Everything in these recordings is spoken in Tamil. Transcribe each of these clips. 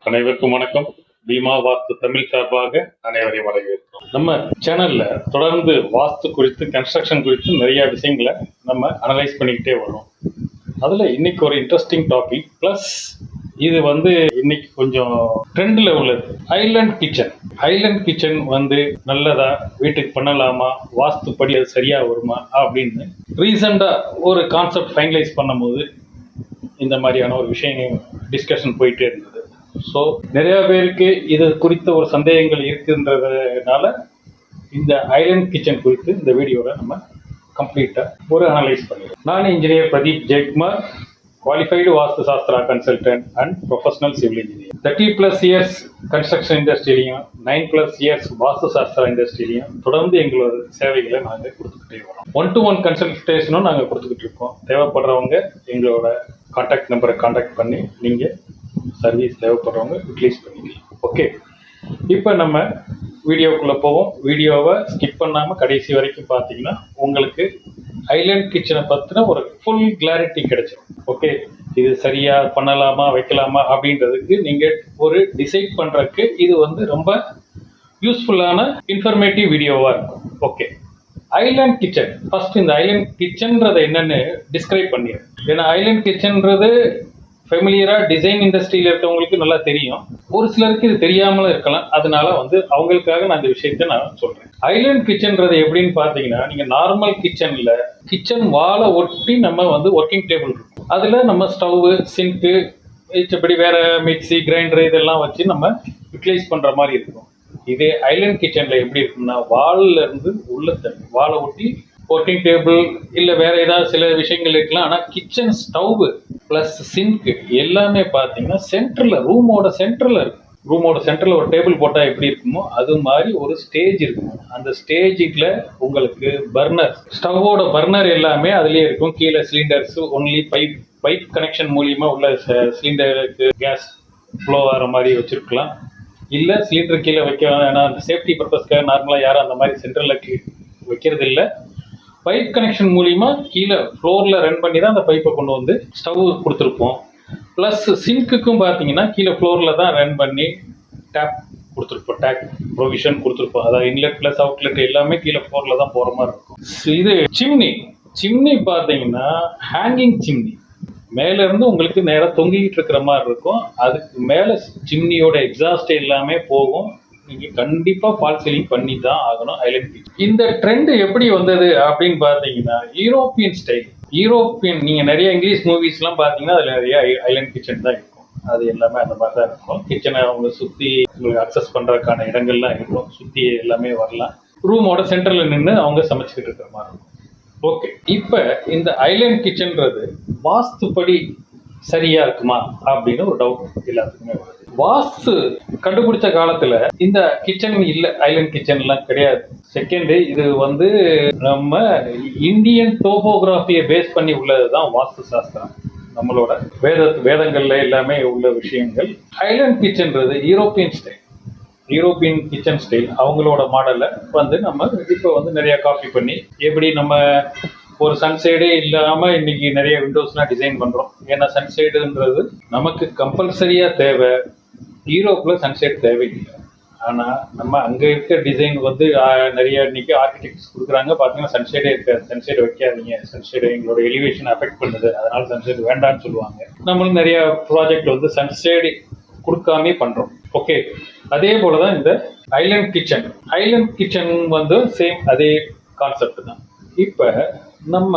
அனைவருக்கும் வணக்கம். பீமா வாஸ்து தமிழ் சார்பாக அனைவரையும் வரவேற்கிறோம். நம்ம சேனல்ல தொடர்ந்து வாஸ்து குறித்து, கன்ஸ்ட்ரக்ஷன் குறித்து நிறைய விஷயங்களை நம்ம அனலைஸ் பண்ணிக்கிட்டே வரோம். அதுல இன்னைக்கு ஒரு இன்ட்ரெஸ்டிங் டாபிக் பிளஸ் இது இன்னைக்கு கொஞ்சம் ட்ரெண்ட்ல உள்ளது. Island kitchen. ஐலண்ட் கிச்சன் நல்லதா, வீட்டுக்கு பண்ணலாமா, வாஸ்து படி அது சரியா வருமா அப்படின்னு ரீசெண்டா ஒரு கான்செப்ட் ஃபைனலைஸ் பண்ணும்போது இந்த மாதிரியான ஒரு விஷயம் டிஸ்கஷன் போயிட்டே இருந்தது. ஸோ நிறைய பேருக்கு இது குறித்த ஒரு சந்தேகங்கள் இருக்குன்றதுனால இந்த ஐலண்ட் கிச்சன் குறித்து இந்த வீடியோவில் நம்ம கம்ப்ளீட்டாக ஒரு அனலைஸ் பண்ணிடுறோம். நான் engineer Pradeep Jayakumar, qualified vastu shastra consultant and professional civil engineer. 30+ years construction இண்டஸ்ட்ரியிலையும் 9+ இயர்ஸ் வாஸ்து சாஸ்திரா இண்டஸ்ட்ரியிலையும் தொடர்ந்து எங்களோட சேவைகளை நாங்கள் கொடுத்துக்கிட்டே வரோம். 1-to-1 கன்சல்டேஷனும் நாங்கள் கொடுத்துக்கிட்டு இருக்கோம். தேவைப்படுறவங்க எங்களோட கான்டாக்ட் நம்பரை கான்டாக்ட் பண்ணி நீங்கள் சர்வீஸ் தேவைப்படுறவங்க யூட்டிலைஸ் பண்ணிக்கலாம். ஓகே, இப்போ நம்ம வீடியோக்குள்ளே போவோம். வீடியோவை ஸ்கிப் பண்ணாமல் கடைசி வரைக்கும் பார்த்தீங்கன்னா உங்களுக்கு ஐலண்ட் கிச்சனை பற்றின ஒரு ஃபுல் கிளாரிட்டி கிடைச்சிடும். ஓகே, இது சரியாக பண்ணலாமா, வைக்கலாமா அப்படின்றதுக்கு நீங்கள் ஒரு டிசைட் பண்ணுறதுக்கு இது ரொம்ப யூஸ்ஃபுல்லான இன்ஃபர்மேட்டிவ் வீடியோவாக இருக்கும். Okay, Island kitchen. ஃபர்ஸ்ட் இந்த ஐலண்ட் கிச்சன்றது என்னன்னு டிஸ்கிரைப் பண்ணிடுறேன். ஏன்னா ஐலண்ட் கிச்சன்றது ஃபெமிலியராக டிசைன் இண்டஸ்ட்ரியில் இருக்கவங்களுக்கு நல்லா தெரியும், ஒரு சிலருக்கு இது தெரியாமலும் இருக்கலாம். அதனால அவங்களுக்காக நான் இந்த விஷயத்தை நான் சொல்கிறேன். ஐலண்ட் கிச்சன்றது எப்படின்னு பார்த்தீங்கன்னா, நீங்கள் நார்மல் கிச்சன் வாழை ஒட்டி நம்ம ஒர்க்கிங் டேபிள் இருக்கும். அதில் நம்ம ஸ்டவ்வு, சிங்க்கு, இப்படி வேற மிக்சி, கிரைண்டர் இதெல்லாம் வச்சு நம்ம யூட்டிலைஸ் பண்ணுற மாதிரி இருக்கும். இதே ஐலண்ட் கிச்சனில் எப்படி இருக்குன்னா, வாலில் இருந்து உள்ள தண்ணி வாழை ஒட்டி ஒர்க்கிங் டேபிள் இல்லை வேற ஏதாவது சில விஷயங்கள் இருக்கலாம். ஆனால் கிச்சன் ஸ்டவ் ப்ளஸ் சிங்க்கு எல்லாமே பார்த்தீங்கன்னா சென்டரில், ரூமோட சென்டரில் ஒரு டேபிள் போட்டால் எப்படி இருக்குமோ அது மாதிரி ஒரு ஸ்டேஜ் இருக்கும். அந்த ஸ்டேஜில் உங்களுக்கு பர்னர், ஸ்டவ்வோட பர்னர் எல்லாமே அதுலேயே இருக்கும். கீழே சிலிண்டர்ஸ், ஒன்லி பைப் கனெக்ஷன் மூலியமா உள்ள சிலிண்டருக்கு கேஸ் ஃப்ளோ ஆகிற மாதிரி வச்சுருக்கலாம். இல்லை சிலிண்டர் கீழே வைக்க, ஏன்னா அந்த சேஃப்டி பர்பஸ்க்காக நார்மலாக யாரும் அந்த மாதிரி சென்டரில் வைக்கிறது இல்லை. பைப் கனெக்ஷன் மூலிமா கீழே ஃப்ளோரில் ரன் பண்ணி தான் அந்த பைப்பை கொண்டு வந்து ஸ்டவ் கொடுத்துருப்போம். ப்ளஸ் சிங்க்குக்கும் பார்த்தீங்கன்னா கீழே ஃப்ளோரில் தான் ரன் பண்ணி டேப் கொடுத்துருப்போம், டேப் ப்ரொவிஷன் கொடுத்துருப்போம். அதாவது இன்லெட் ப்ளஸ் அவுட்லெட் எல்லாமே கீழே ஃப்ளோரில் தான் போகிற மாதிரி இருக்கும். இது சிம்னி பார்த்தீங்கன்னா ஹேங்கிங் சிம்னி, மேலேருந்து உங்களுக்கு நேராக தொங்கிக்கிட்டு இருக்கிற மாதிரி இருக்கும். அதுக்கு மேலே சிம்னியோட எக்ஸாஸ்ட் எல்லாமே போகும். நீங்கள் கண்டிப்பாக ஃபால் சீலிங் பண்ணி தான் ஆகணும் ஐலண்ட் கிச்சன். இந்த ட்ரெண்ட் எப்படி வந்தது அப்படின்னு பார்த்தீங்கன்னா, யூரோப்பியன் ஸ்டைல். நீங்கள் நிறைய இங்கிலீஷ் மூவிஸ்லாம் பார்த்தீங்கன்னா அதில் நிறைய ஐலண்ட் கிச்சன் தான் இருக்கும். அது எல்லாமே அந்த மாதிரி தான் இருக்கும். கிச்சனை அவங்க சுற்றி உங்களுக்கு அக்சஸ் பண்ணுறதுக்கான இடங்கள்லாம் இருக்கும். சுற்றி எல்லாமே வரலாம். ரூமோட சென்டரில் நின்று அவங்க சமைச்சிக்கிட்டு இருக்கிற மாதிரி இருக்கும். ஓகே, இப்போ இந்த ஐலண்ட் கிச்சன்றது வாஸ்துப்படி சரியா இருக்குமா அப்படின்னு ஒரு டவுட் எல்லாத்துக்குமே வருது. வாஸ்து கண்டுபிடிச்ச காலத்துல இந்த கிச்சன் இல்ல, ஐலண்ட் கிச்சன்லாம் கிடையாது. செகண்ட், இது நம்ம இந்தியன் டோபோகிராஃபியை பேஸ் பண்ணி உள்ளதுதான் வாஸ்து சாஸ்திரம். நம்மளோட வேதங்கள்ல எல்லாமே உள்ள விஷயங்கள். ஐலண்ட் கிச்சன்றது யூரோப்பியன் கிச்சன் ஸ்டைல். அவங்களோட மாடலை நம்ம இப்போ நிறைய காப்பி பண்ணி, எப்படி நம்ம ஒரு சன்சைடே இல்லாமல் இன்னைக்கு நிறைய விண்டோஸ்லாம் டிசைன் பண்ணுறோம். ஏன்னா சன்சைடுன்றது நமக்கு கம்பல்சரியாக தேவை. யூரோப்பில் சன்சைட் தேவையில்லை. ஆனால் நம்ம அங்கே இருக்க டிசைன் நிறைய இன்னைக்கு ஆர்கிடெக்ட்ஸ் கொடுக்குறாங்க. பார்த்தீங்கன்னா சன்சைடே இருக்காது. சன்சைடு வைக்காதீங்க, சன்சைடு எங்களோட எலிவேஷன் அஃபெக்ட் பண்ணுது, அதனால சன்சைடு வேண்டான்னு சொல்லுவாங்க. நம்மளும் நிறைய ப்ராஜெக்ட் சன்சைடு கொடுக்காமே பண்ணுறோம். ஓகே, அதே போல தான் இந்த ஐலண்ட் கிச்சன் சேம் அதே கான்செப்ட் தான். இப்போ நம்ம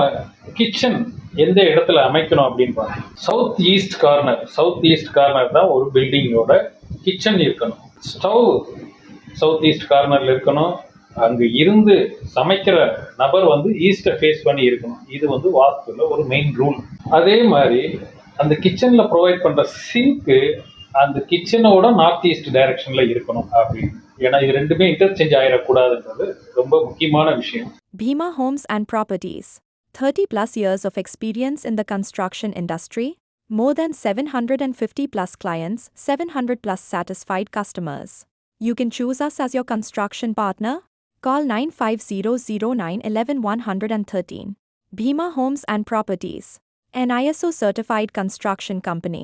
கிச்சன் எந்த இடத்துல அமைக்கணும் அப்படின்னு பார்த்தோம். சவுத் ஈஸ்ட் கார்னர் தான் ஒரு பில்டிங்கோட கிச்சன் இருக்கணும். ஸ்டவ் சவுத் ஈஸ்ட் கார்னர்ல இருக்கணும். அங்கு இருந்து சமைக்கிற நபர் ஈஸ்டை ஃபேஸ் பண்ணி இருக்கணும். இது வாஸ்துல ஒரு மெயின் ரூல். அதே மாதிரி அந்த கிச்சன்ல ப்ரொவைட் பண்ற சிங்க்கு அந்த கிச்சனோட நார்த் ஈஸ்ட் டைரக்ஷன்ல இருக்கணும் அப்படின்னு. ஏன்னா இது ரெண்டுமே இன்டர்சேஞ்ச் ஆயிடக்கூடாதுன்றது ரொம்ப முக்கியமான விஷயம். Bhima Homes and Properties. 30+ years of experience in the construction industry, more than 750+ clients, 700+ satisfied customers. You can choose us as your construction partner. Call 9500911113. Bhima Homes and Properties, an ISO certified construction company.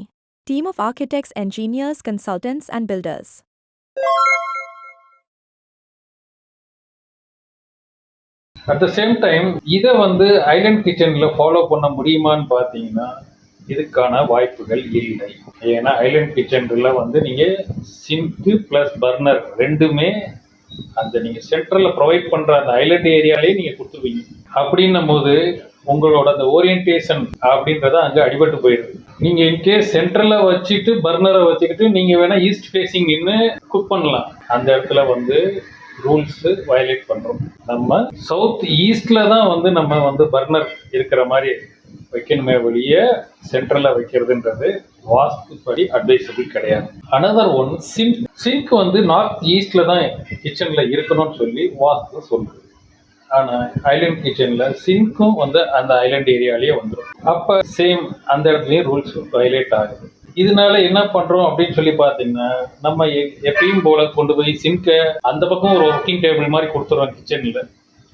team of architects, engineers, consultants, and builders. At the same time இதை ஐலண்ட் கிச்சனில் ஃபாலோ பண்ண முடியுமான்னு பார்த்தீங்கன்னா இதுக்கான வாய்ப்புகள் இல்லை. ஏன்னா ஐலண்ட் கிச்சனில் நீங்கள் சிங்க்கு ப்ளஸ் பர்னர் ரெண்டுமே நீங்கள் சென்ட்ரலில் ப்ரொவைட் பண்ணுற அந்த ஐலண்ட் ஏரியாலே நீங்கள் கொடுத்துருவீங்க. அப்படின்னும் போது உங்களோட அந்த ஓரியன்டேஷன் அப்படின்றத அங்கே அடிபட்டு போயிடுது. நீங்கள் இன்கேஸ் சென்ட்ரலில் வச்சுட்டு பர்னரை வச்சுக்கிட்டு நீங்கள் வேணால் ஈஸ்ட் ஃபேஸிங் நின்று குக் பண்ணலாம். அந்த இடத்துல ரூல்ஸ் வயலேட் பண்ணுறோம். நம்ம சவுத் ஈஸ்டில் தான் நம்ம பர்னர் இருக்கிற மாதிரி வைக்கணுமே வெளிய சென்ட்ரலில் வைக்கிறதுன்றது வாஸ்துப்படி அட்வைசபிள் கிடையாது. அனதர் ஒன் சிங்க் நார்த் ஈஸ்டில் தான் கிச்சனில் இருக்கணும்னு சொல்லி வாஸ்து சொல்லுது. ஆனால் ஐலண்ட் கிச்சனில் சிங்க்கும் அந்த ஐலண்ட் ஏரியாலேயே வந்துடும். அப்போ சேம் அந்த இடத்துலையும் ரூல்ஸ் வயலேட் ஆகுது. இதனால என்ன பண்ணுறோம் அப்படின்னு சொல்லி பார்த்தீங்கன்னா நம்ம எப்பயும் போல கொண்டு போய் சிங்கை அந்த பக்கம் ஒரு ஒர்க்கிங் டேபிள் மாதிரி கொடுத்துருவோம். கிச்சனில்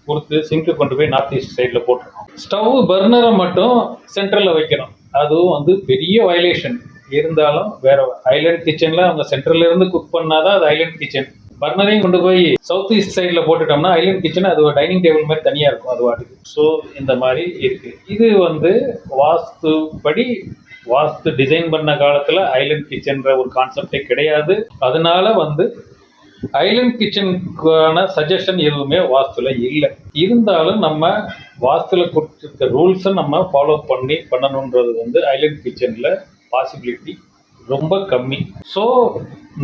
கொடுத்து சிங்கை கொண்டு போய் நார்த் ஈஸ்ட் சைடில் போட்டுருவோம். ஸ்டவ் பர்னரை மட்டும் சென்ட்ரலில் வைக்கணும். அதுவும் பெரிய வயலேஷன் இருந்தாலும் வேற ஐலண்ட் கிச்சனில் அவங்க சென்ட்ரல்ல இருந்து குக் பண்ணாதான் அது ஐலண்ட் கிச்சன். பர்னரையும் கொண்டு போய் சவுத் ஈஸ்ட் சைடில் போட்டுட்டோம்னா ஐலண்ட் கிச்சன் அது ஒரு டைனிங் டேபிள் மாதிரி தனியாக இருக்கும் அது வாட்டுக்கு. ஸோ இந்த மாதிரி இருக்கு. இது வாஸ்துப்படி வாஸ்து டிசைன் பண்ண காலத்தில் ஐலண்ட் கிச்சன்ற ஒரு கான்செப்டே கிடையாது. அதனால ஐலண்ட் கிச்சனுக்கான சஜஷன் எதுவுமே வாஸ்துல இல்லை. இருந்தாலும் நம்ம வாஸ்துல கொடுத்துருக்க ரூல்ஸை நம்ம ஃபாலோ பண்ணணுன்றது ஐலண்ட் கிச்சனில் பாசிபிலிட்டி ரொம்ப கம்மி. ஸோ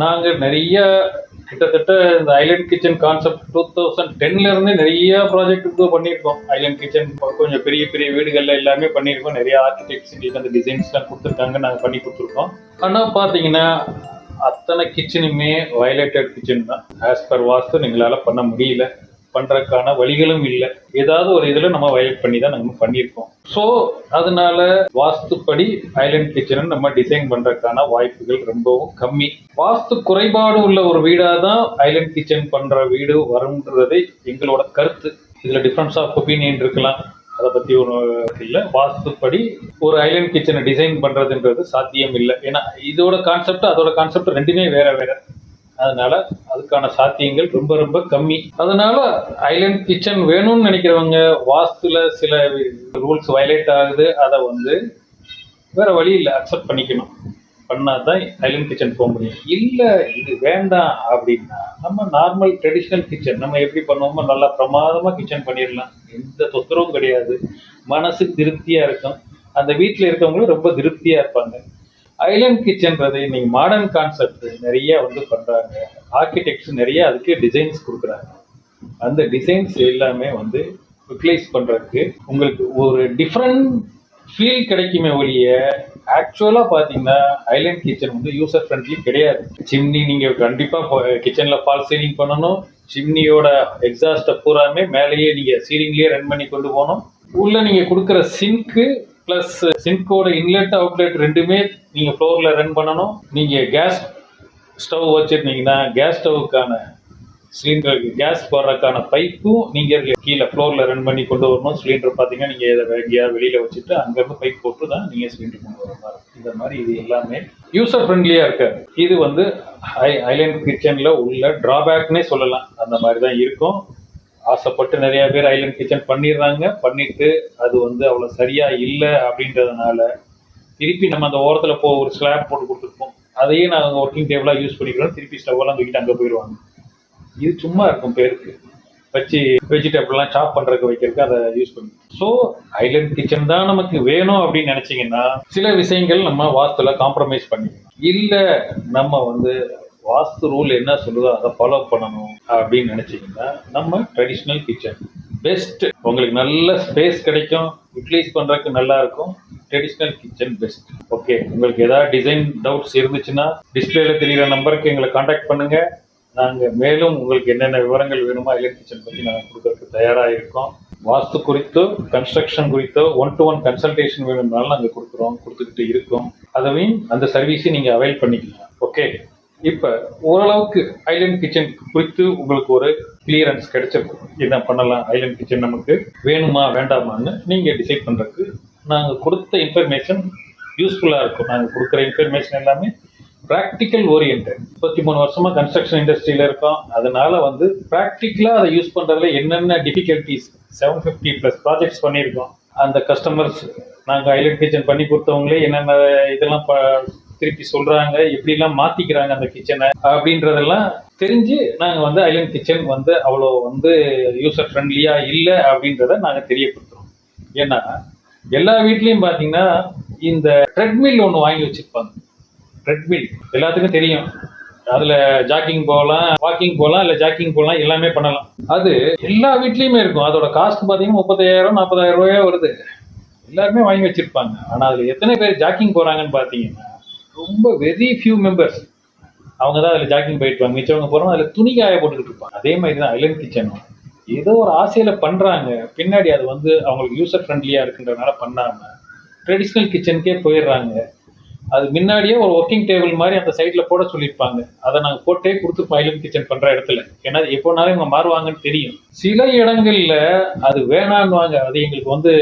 நாங்கள் நிறைய கிட்டத்தட்ட இந்த ஐலண்ட் கிச்சன் கான்செப்ட் 2010 நிறைய ப்ராஜெக்ட் பண்ணியிருக்கோம். ஐலண்ட் கிச்சன் கொஞ்சம் பெரிய பெரிய வீடுகளில் எல்லாமே பண்ணியிருக்கோம். நிறைய ஆர்கிடெக்ட்ஸ் அந்த டிசைன்ஸ்லாம் கொடுத்துருக்காங்க, நாங்கள் பண்ணி கொடுத்துருக்கோம். ஆனால் பார்த்தீங்கன்னா அத்தனை கிச்சனுமே வயலேட்டட் கிச்சன் தான். ஆஸ் பர் வாஸ்து எங்களால் பண்ண முடியல, பண்ணுறதுக்கான வழிகளும் இல்லை. ஏதாவது ஒரு இதில் நம்ம வயலேட் பண்ணி தான் நம்ம பண்ணியிருக்கோம். ஸோ அதனால வாஸ்துப்படி ஐலண்ட் கிச்சனை நம்ம டிசைன் பண்ணுறதுக்கான வாய்ப்புகள் ரொம்பவும் கம்மி. வாஸ்து குறைபாடு உள்ள ஒரு வீடாக தான் ஐலண்ட் கிச்சன் பண்ணுற வீடு வரும்ன்றது எங்களோட கருத்து. இதில் டிஃப்ரென்ஸ் ஆஃப் ஒப்பீனியன் இருக்கலாம், அதை பற்றி ஒரு இல்லை. வாஸ்துப்படி ஒரு ஐலண்ட் கிச்சனை டிசைன் பண்ணுறதுன்றது சாத்தியம் இல்லை. ஏன்னா இதோட கான்செப்ட் அதோட கான்செப்ட் ரெண்டுமே வேற வேற. அதனால அதுக்கான சாத்தியங்கள் ரொம்ப ரொம்ப கம்மி. அதனால ஐலண்ட் கிச்சன் வேணும்னு நினைக்கிறவங்க வாஸ்துல சில ரூல்ஸ் வயலேட் ஆகுது, அதை வேற வழி இல்லை, அக்செப்ட் பண்ணிக்கணும். பண்ணாதான் ஐலண்ட் கிச்சன் போக முடியும். இல்லை இது வேண்டாம் அப்படின்னா நம்ம நார்மல் ட்ரெடிஷ்னல் கிச்சன் நம்ம எப்படி பண்ணுவோமோ நல்லா பிரமாதமாக கிச்சன் பண்ணிடலாம். எந்த தொந்தரவும் கிடையாது. மனசு திருப்தியாக இருக்கும். அந்த வீட்டில் இருக்கவங்களும் ரொம்ப திருப்தியாக இருப்பாங்க. ஐலண்ட் கிச்சன்றது இன்னைக்கு மாடர்ன் கான்செப்ட் நிறைய பண்ணுறாங்க. ஆர்கிடெக்ட்ஸ் நிறைய அதுக்கு டிசைன்ஸ் கொடுக்குறாங்க. அந்த டிசைன்ஸ் எல்லாமே யூட்டிலைஸ் பண்ணுறதுக்கு உங்களுக்கு ஒரு டிஃப்ரெண்ட் ஃபீல் கிடைக்குமே ஒழிய ஆக்சுவலாக பார்த்தீங்கன்னா ஐலண்ட் கிச்சன் யூசர் ஃப்ரெண்ட்லி கிடையாது. சிம்னி நீங்கள் கண்டிப்பாக கிச்சனில் ஃபால் சீலிங் பண்ணணும். சிம்னியோட எக்ஸாஸ்ட்டை பூராமே மேலேயே நீங்கள் சீலிங்லேயே ரன் பண்ணி கொண்டு போகணும். உள்ள நீங்கள் கொடுக்குற சிங்க்கு ப்ளஸ் சிங்க்கோட இன்லெட் அவுட்லெட் ரெண்டுமே நீங்கள் ஃப்ளோரில் ரன் பண்ணணும். நீங்கள் கேஸ் ஸ்டவ் வச்சுருந்தீங்கன்னா கேஸ் ஸ்டவ்வுக்கான சிலிண்டர் கேஸ் போடுறதுக்கான பைப்பும் நீங்கள் கீழே ஃப்ளோரில் ரன் பண்ணி கொண்டு வரணும். சிலிண்டர் பார்த்தீங்கன்னா நீங்கள் இதை எங்கேயாவது வெளியில் வச்சுட்டு அங்கேருந்து பைப் போட்டு தான் நீங்கள் சிலிண்டர் கொண்டு வர மாதிரி. இந்த மாதிரி இது எல்லாமே யூசர் ஃப்ரெண்ட்லியாக இருக்காது. இது ஐலண்ட் கிச்சனில் உள்ள ட்ராபேக்னே சொல்லலாம். அந்த மாதிரி தான் இருக்கும். ஆசைப்பட்டு நிறைய பேர் ஐலண்ட் கிச்சன் பண்ணிடுறாங்க. பண்ணிட்டு அது அவ்வளோ சரியா இல்லை அப்படின்றதுனால திருப்பி நம்ம அந்த ஓரத்தில் ஒரு ஸ்லாப் போட்டு கொடுத்துருப்போம். அதையே நாங்கள் ஒர்க்கிங் டேபிளாக யூஸ் பண்ணிக்கிறோம். திருப்பி ஸ்டவ்வெல்லாம் தூக்கிட்டு அங்கே போயிடுவாங்க. இது சும்மா இருக்கும் பேருக்கு வச்சு வெஜிடபிள்லாம் சாப் பண்ணுறதுக்கு வைக்கிறதுக்கு அதை யூஸ் பண்ணி. ஸோ ஐலண்ட் கிச்சன் தான் நமக்கு வேணும் அப்படின்னு நினச்சிங்கன்னா சில விஷயங்கள் நம்ம வாஸ்துல காம்ப்ரமைஸ் பண்ணிக்கணும். இல்லை நம்ம வாஸ்து ரூல் என்ன சொல்லுதோ அதை ஃபாலோ பண்ணணும் அப்படின்னு நினைச்சீங்கன்னா நம்ம ட்ரெடிஷ்னல் கிச்சன் பெஸ்ட். உங்களுக்கு நல்ல ஸ்பேஸ் கிடைக்கும், யூட்டிலைஸ் பண்ணுறதுக்கு நல்லா இருக்கும். Traditional kitchen best. ஓகே, உங்களுக்கு ஏதாவது டிசைன் டவுட்ஸ் இருந்துச்சுன்னா டிஸ்பிளேல தெரிகிற நம்பருக்கு எங்களை காண்டாக்ட் பண்ணுங்க. நாங்கள் மேலும் உங்களுக்கு என்னென்ன விவரங்கள் வேணுமோ ஐலண்ட் கிச்சன் பற்றி நாங்கள் கொடுக்கறதுக்கு தயாராக இருக்கோம். வாஸ்து குறித்தோ கன்ஸ்ட்ரக்ஷன் குறித்தோ 1-to-1 கன்சல்டேஷன் வேணும்னாலும் நாங்கள் கொடுத்துக்கிட்டு இருக்கோம். அதையும் அந்த சர்வீஸை நீங்கள் அவைல் பண்ணிக்கலாம். ஓகே, இப்போ ஓரளவுக்கு ஐலண்ட் கிச்சன் குறித்து உங்களுக்கு ஒரு கிளியரன்ஸ் கிடைச்சிருக்கும். என்ன பண்ணலாம், ஐலண்ட் கிச்சன் நமக்கு வேணுமா வேண்டாமான்னு நீங்கள் டிசைட் பண்ணுறதுக்கு நாங்கள் கொடுத்த இன்ஃபர்மேஷன் யூஸ்ஃபுல்லாக இருக்கும். நாங்கள் கொடுக்குற இன்ஃபர்மேஷன் எல்லாமே ப்ராக்டிக்கல் ஓரியன்ட். 33 வருஷமா கன்ஸ்ட்ரக்ஷன் இண்டஸ்ட்ரியில் இருக்கோம். அதனால வந்து ப்ராக்டிக்கலாக அதை யூஸ் பண்ணுறதுல என்னென்ன டிஃபிகல்ட்டிஸ் 750+ ப்ராஜெக்ட்ஸ் பண்ணியிருக்கோம். அந்த கஸ்டமர்ஸ் நாங்கள் ஐலண்ட் கிச்சன் பண்ணி கொடுத்தவங்களே என்னென்ன இதெல்லாம் திருப்பி சொல்கிறாங்க, எப்படிலாம் மாற்றிக்கிறாங்க அந்த கிச்சனை அப்படின்றதெல்லாம் தெரிஞ்சு நாங்கள் வந்து ஐலண்ட் கிச்சன் வந்து அவ்வளோ வந்து யூசர் ஃப்ரெண்ட்லியாக இல்லை அப்படின்றத நாங்கள் தெரியப்படுத்துகிறோம். ஏன்னா எல்லா வீட்லேயும் பார்த்தீங்கன்னா இந்த ட்ரெட்மில் ஒன்று வாங்கி வச்சுருப்பாங்க. ட்ரெட்மில் எல்லாத்துக்கும் தெரியும். அதில் ஜாக்கிங் போகலாம், வாக்கிங் போகலாம், இல்லை ஜாக்கிங் போகலாம், எல்லாமே பண்ணலாம். அது எல்லா வீட்லேயுமே இருக்கும். அதோட காஸ்ட் பார்த்தீங்கன்னா 35,000 40,000 ரூபாயே வருது. எல்லாருமே வாங்கி வச்சுருப்பாங்க. ஆனால் அதில் எத்தனை பேர் ஜாக்கிங் போகிறாங்கன்னு பார்த்தீங்கன்னா ரொம்ப வெரி ஃபியூ மெம்பர்ஸ். அவங்க தான் அதில் ஜாக்கிங் போயிட்டுவாங்க. மிச்சவங்க போகிறவங்க அதில் துணி காய போட்டுக்கிட்டு இருப்பாங்க. அதே மாதிரி தான் ஐலண்ட் கிச்சனும் ஏதோ ஒரு ஆசையில் பண்ணுறாங்க. பின்னாடி அது வந்து அவங்களுக்கு யூசர் ஃப்ரெண்ட்லியாக இருக்குன்றதுனால பண்ணாமல் ட்ரெடிஷ்னல் கிச்சனுக்கே போயிடுறாங்க. அது முன்னாடியே ஒரு ஒர்க்கிங் டேபிள் மாதிரி அந்த சைடில் போட சொல்லியிருப்பாங்க. அதை நாங்கள் போட்டே கொடுத்துருப்போம் ஐலண்ட் கிச்சன் பண்ணுற இடத்துல. ஏன்னா எப்போனாலும் இவங்க மாறுவாங்கன்னு தெரியும். சில இடங்களில் அது வேணான்னுவாங்க. அது எங்களுக்கு வந்து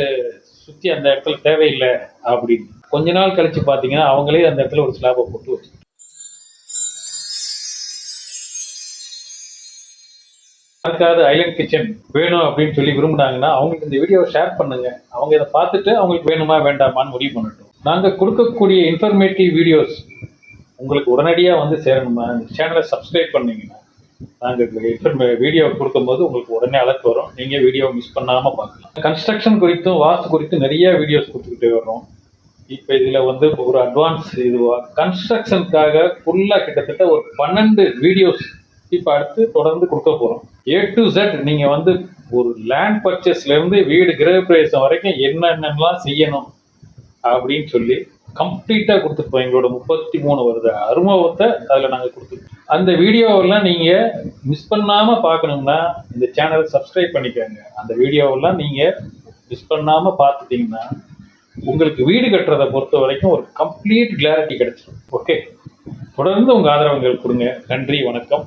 சுற்றி அந்த இடத்துல தேவையில்லை அப்படின்னு. கொஞ்ச நாள் கழிச்சு பார்த்தீங்கன்னா அவங்களே அந்த இடத்துல ஒரு ஸ்லாபை போட்டு வச்சு யாருக்காவது ஐலண்ட் கிச்சன் வேணும் அப்படின்னு சொல்லி விரும்புனாங்கன்னா அவங்களுக்கு இந்த வீடியோவை ஷேர் பண்ணுங்க. அவங்க இதை பார்த்துட்டு அவங்களுக்கு வேணுமா வேண்டாமான்னு முடிவு பண்ணட்டும். நாங்கள் கொடுக்கக்கூடிய இன்ஃபர்மேட்டிவ் வீடியோஸ் உங்களுக்கு உடனடியாக வந்து சேரணுமா, இந்த சேனலை சப்ஸ்கிரைப் பண்ணீங்கன்னா நாங்கள் வீடியோ கொடுக்கும்போது உங்களுக்கு உடனே அலர்ட் வரும். நீங்கள் வீடியோ மிஸ் பண்ணாமல் பார்க்கலாம். கன்ஸ்ட்ரக்ஷன் குறித்தும் வாஸ்து குறித்தும் நிறைய வீடியோஸ் கொடுத்துக்கிட்டே வர்றோம். இப்போ இதில் வந்து ஒரு அட்வான்ஸ் இதுவாக கன்ஸ்ட்ரக்ஷனுக்காக ஃபுல்லாக கிட்டத்தட்ட ஒரு 12 வீடியோஸ் இப்போ அடுத்து தொடர்ந்து கொடுக்க போகிறோம். A to Z நீங்கள் வந்து ஒரு லேண்ட் பர்ச்சேஸ்லேருந்து வீடு கிரகப்பிரவேசம் வரைக்கும் என்னென்னலாம் செய்யணும் அப்படின்னு சொல்லி கம்ப்ளீட்டாக கொடுத்துருப்போம். எங்களோட 33 வருட அனுபவத்தை அதில் நாங்கள் கொடுத்துருக்கோம். அந்த வீடியோவெல்லாம் நீங்கள் மிஸ் பண்ணாமல் பார்க்கணும்னா இந்த சேனலை சப்ஸ்கிரைப் பண்ணிக்கோங்க. அந்த வீடியோவெல்லாம் நீங்கள் மிஸ் பண்ணாமல் பார்த்துட்டிங்கன்னா உங்களுக்கு வீடு கட்டுறதை பொறுத்த வரைக்கும் ஒரு கம்ப்ளீட் கிளாரிட்டி கிடைச்சிடும். ஓகே, தொடர்ந்து உங்கள் ஆதரவுகள் கொடுங்க. நன்றி, வணக்கம்.